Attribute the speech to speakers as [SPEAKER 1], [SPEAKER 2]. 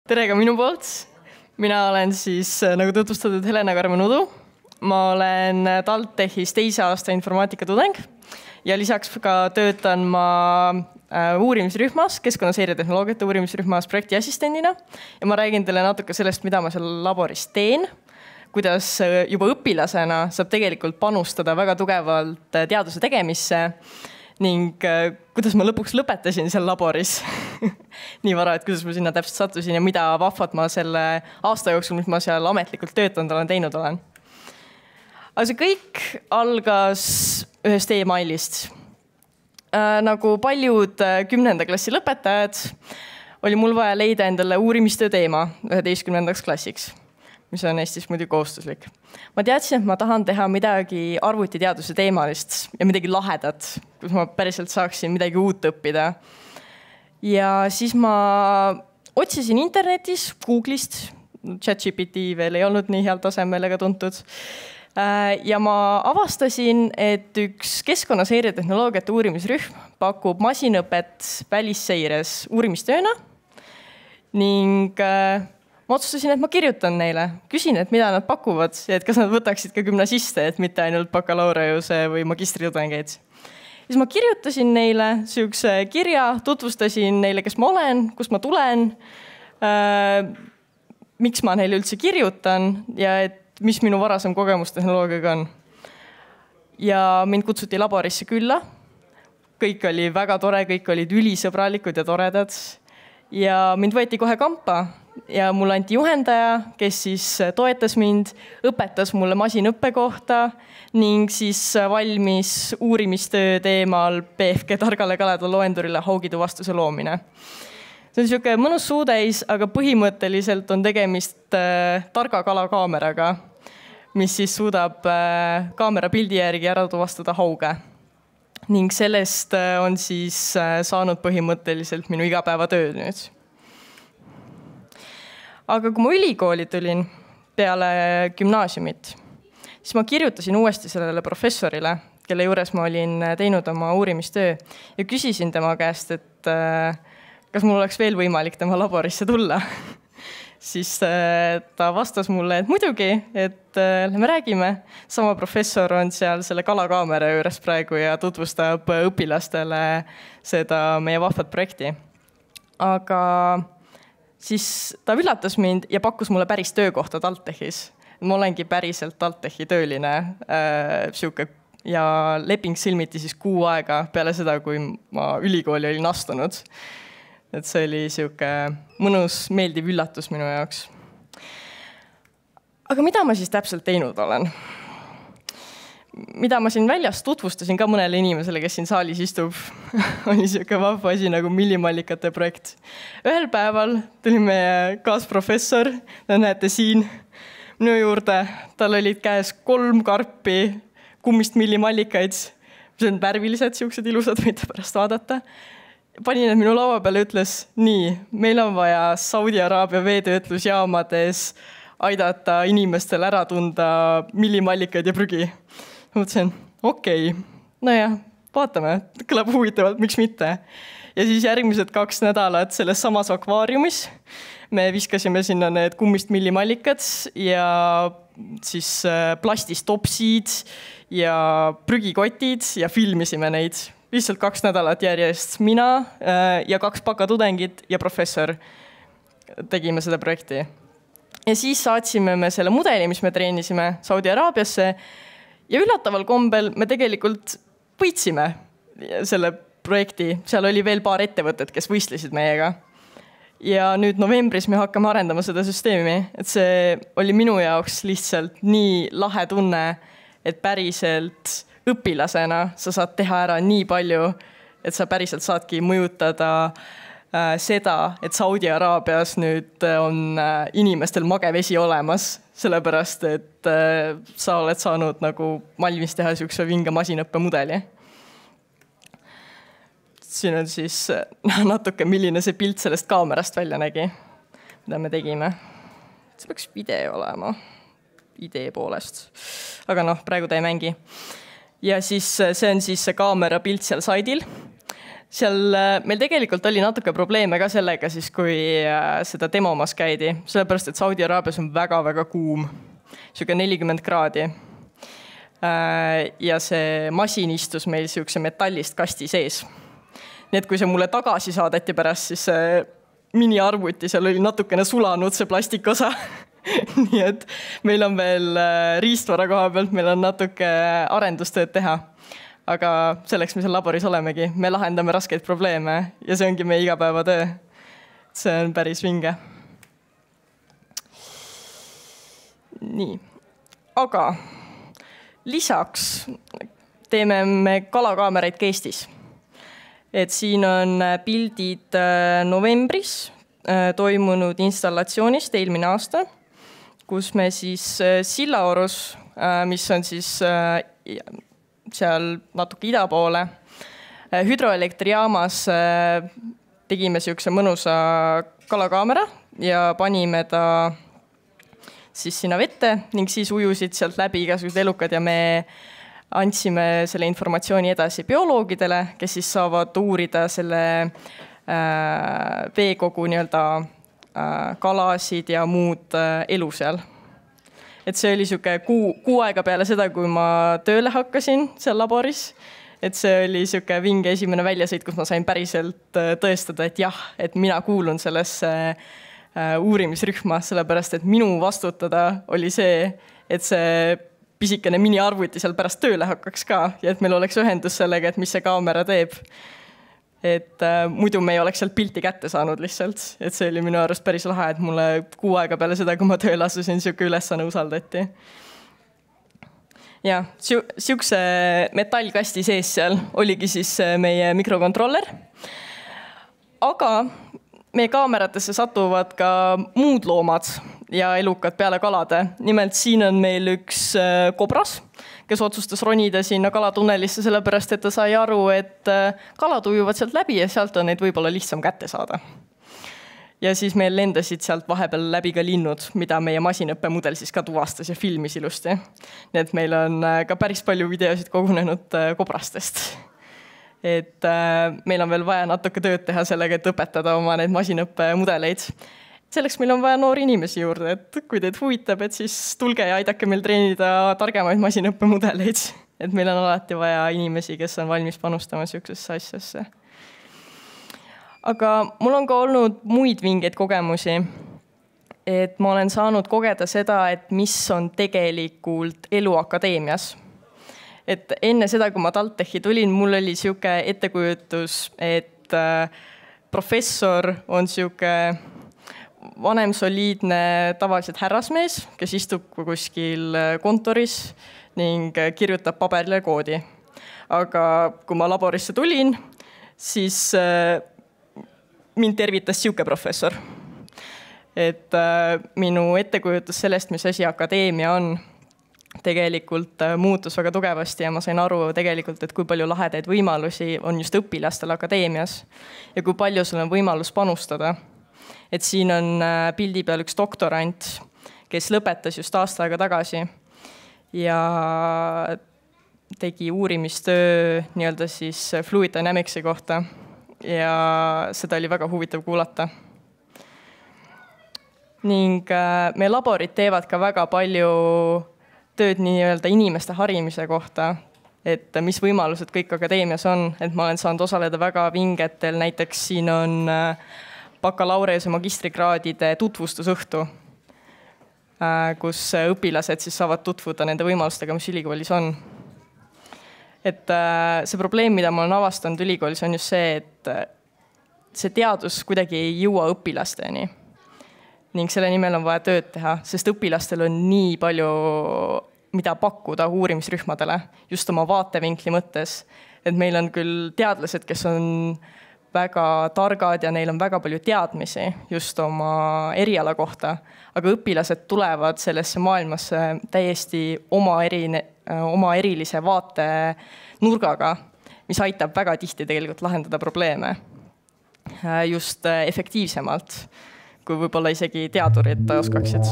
[SPEAKER 1] Tere ka minu poolt. Mina olen siis, nagu tutvustatud, Helena Karmen Udu. Ma olen TalTechis 2. aasta informaatika tudeng ja lisaks ka töötan ma uurimisrühmas, keskkonnaseiretehnoloogiate uurimisrühmas projektiassistendina. Ja ma räägin teile natuke sellest, mida ma seal laboris teen, kuidas juba õpilasena saab tegelikult panustada väga tugevalt teaduse tegemisse ning kuidas ma lõpuks lõpetasin seal laboris nii vara, et kuidas ma sinna täpselt sattusin ja mida vahvat ma selle aasta jooksul, mis ma seal ametlikult töötanud olen, teinud olen. Aga see kõik algas ühest e-mailist. Nagu paljud 10. klassi lõpetajad, oli mul vaja leida endale uurimistöö teema 11. klassiks, mis on Eestis muidugi kohustuslik. Ma teadsin, et ma tahan teha midagi arvutiteaduse teemalist ja midagi lahedat, kus ma päriselt saaksin midagi uut õppida. Ja siis ma otsisin internetis, Google'ist, ChatGPT veel ei olnud nii heal tasemel ega tuntud. Ja ma avastasin, et üks keskkonnaseiretehnoloogiate uurimisrühm pakub masinõpet välisseires uurimistööna ning ma otsustasin, et ma kirjutan neile, küsin, et mida nad pakuvad ja et kas nad võtaksid ka gümnasiste, et mitte ainult bakalaureuse või magistritudengeid. Siis ma kirjutasin neile sihukese kirja, tutvustasin neile, kes ma olen, kust ma tulen, miks ma neile üldse kirjutan ja et mis minu varasem kogemus tehnoloogiaga on. Ja mind kutsuti laborisse külla. Kõik oli väga tore, kõik olid ülisõbralikud ja toredad. Ja mind võeti kohe kampa ja mulle anti juhendaja, kes siis toetas mind, õpetas mulle masinõppe kohta ning siis valmis uurimistöö teemal PFG targale kaleda loendurile haugituvastuse loomine. See on niisugune mõnus suutäis, aga põhimõtteliselt on tegemist targa kalakaameraga, mis siis suudab kaamera pildi järgi ära tuvastada hauge. Ning sellest on siis saanud põhimõtteliselt minu igapäevatöö nüüd. Aga kui ma ülikooli tulin peale gümnaasiumit, siis ma kirjutasin uuesti sellele professorile, kelle juures ma olin teinud oma uurimistöö ja küsisin tema käest, et kas mul oleks veel võimalik tema laborisse tulla. Siis ta vastas mulle, et muidugi, et me räägime. Sama professor on seal selle kalakaamera juures praegu ja tutvustab õpilastele seda meie vahvat projekti. Aga siis ta üllatas mind ja pakkus mulle päris töökohta TalTechis. Ma olengi päriselt TalTechi tööline ja leping silmiti siis 6 aega peale seda, kui ma ülikooli olin astunud. Et see oli sihuke mõnus, meeldiv üllatus minu jaoks. Aga mida ma siis täpselt teinud olen? Mida ma siin väljas tutvustasin ka mõnele inimesele, kes siin saalis istub, oli sihuke vahva asi nagu millimallikate projekt. Ühel päeval tuli meie kaasprofessor, te näete siin minu juurde, tal olid käes 3 karpi kummist millimallikaid, mis on värvilised, siuksed ilusad, võite pärast vaadata. Pani need minu laua peale, ütles, nii, meil on vaja Saudi Araabia veetöötlusjaamades aidata inimestel ära tunda millimallikaid ja prügi. Mõtlesin, okei, nojah, vaatame, kõlab huvitavalt, miks mitte. Ja siis järgmised 2 nädalat selles samas akvaariumis me viskasime sinna need kummist millimallikad ja siis plastist topsid ja prügikotid ja filmisime neid. Lihtsalt 2 nädalat järjest mina ja 2 bakatudengid ja professor tegime seda projekti. Ja siis saatsime me selle mudeli, mis me treenisime Saudi Araabiasse ja üllataval kombel me tegelikult võitsime selle projekti. Seal oli veel paar ettevõtet, kes võistlesid meiega. Ja nüüd novembris me hakkame arendama seda süsteemi, et see oli minu jaoks lihtsalt nii lahe tunne, et päriselt õpilasena sa saad teha ära nii palju, et sa päriselt saadki mõjutada seda, et Saudi Araabias nüüd on inimestel magevesi olemas, sellepärast, et sa oled saanud nagu valmis teha siukse vinge masinõppe mudeli. Siin on siis natuke, milline see pilt sellest kaamerast välja nägi, mida me tegime. See peaks video olema, idee poolest. Aga praegu ta ei mängi. Ja siis see on siis see kaamera pilt seal saidil. seal meil tegelikult oli natuke probleeme ka sellega siis, kui seda demomas käidi, sellepärast, et Saudi Araabias on väga-väga kuum, siuke 40 kraadi. Ja see masin istus meil siukse metallist kasti sees. Nii et kui see mulle tagasi saadeti pärast, siis miniarvuti, seal oli natukene sulanud see plastikosa. Nii et meil on veel riistvara koha pealt, meil on natuke arendustööd teha. Aga selleks me seal laboris olemegi. Me lahendame raskeid probleeme ja see ongi meie igapäevatöö. See on päris vinge. Nii. Aga lisaks teeme me kalakaameraid ka Eestis. Et siin on pildid novembris toimunud installatsioonist eelmine aasta, kus me siis Sillaorus, mis on siis seal natuke ida poole, hüdroelektrijaamas tegime siukse mõnusa kalakaamera ja panime ta siis sinna vette ning siis ujusid sealt läbi igasugused elukad ja me andsime selle informatsiooni edasi bioloogidele, kes siis saavad uurida selle veekogu nii-öelda kalasid ja muud elu seal. Et see oli siuke kuu aega peale seda, kui ma tööle hakkasin seal laboris. Et see oli siuke vinge esimene väljasõit, kus ma sain päriselt tõestada, et jah, et mina kuulun sellesse uurimisrühma, sellepärast, et minu vastutada oli see, et see pisikene miniarvuti seal pärast tööle hakkaks ka ja et meil oleks ühendus sellega, et mis see kaamera teeb. Et muidu me ei oleks sealt pilti kätte saanud lihtsalt. Et see oli minu arust päris lahe, et mulle kuu aega peale seda, kui ma tööle asusin, siuke ülesanne usaldati. Ja, siukse metallkasti sees seal oligi siis meie mikrokontroller. Aga meie kaameratesse satuvad ka muud loomad ja elukad peale kalade. Nimelt siin on meil üks kobras, kes otsustas ronida sinna kalatunnelisse, sellepärast, et ta sai aru, et kalad ujuvad sealt läbi ja sealt on neid võib-olla lihtsam kätte saada. Ja siis meil lendasid sealt vahepeal läbi ka linnud, mida meie masinõppemudel siis ka tuvastas ja filmis ilusti. Nii et meil on ka päris palju videosid kogunenud kobrastest. Et meil on veel vaja natuke tööd teha sellega, et õpetada oma neid masinõppemudeleid. Selleks meil on vaja noori inimesi juurde, et kui teid huvitab, et siis tulge ja aidake meil treenida targemaid masinõppemudeleid. Et meil on alati vaja inimesi, kes on valmis panustama siuksesse asjasse. Aga mul on ka olnud muid vingeid kogemusi. Et ma olen saanud kogeda seda, et mis on tegelikult elu akadeemias. Et enne seda, kui ma TalTechi tulin, mul oli siuke ettekujutus, et professor on siuke vanem soliidne tavaliselt härrasmees, kes istub kuskil kontoris ning kirjutab paberile koodi. Aga kui ma laborisse tulin, siis mind tervitas siuke professor. Et minu ettekujutus sellest, mis asi akadeemia on, tegelikult muutus väga tugevasti ja ma sain aru tegelikult, et kui palju lahedaid võimalusi on just õpilastel akadeemias ja kui palju sul on võimalus panustada. Et siin on pildi peal üks doktorant, kes lõpetas just aasta aega tagasi ja tegi uurimistöö nii-öelda siis fluid dynamicsi kohta ja seda oli väga huvitav kuulata. Ning meie laborid teevad ka väga palju tööd nii-öelda inimeste harimise kohta, et mis võimalused kõik akadeemias on, et ma olen saanud osaleda väga vingetel, näiteks siin on bakalaureuse magistrikraadide tutvustusõhtu, kus õpilased siis saavad tutvuda nende võimalustega, mis ülikoolis on. Et see probleem, mida ma olen avastanud ülikoolis, on just see, et see teadus kuidagi ei jõua õpilasteni. Ning selle nimel on vaja tööd teha, sest õpilastel on nii palju, mida pakkuda uurimisrühmadele, just oma vaatevinkli mõttes. Et meil on küll teadlased, kes on väga targad ja neil on väga palju teadmisi just oma eriala kohta, aga õpilased tulevad sellesse maailmasse täiesti oma erilise vaate nurgaga, mis aitab väga tihti tegelikult lahendada probleeme just efektiivsemalt, kui võib-olla isegi teadurid oskaksid.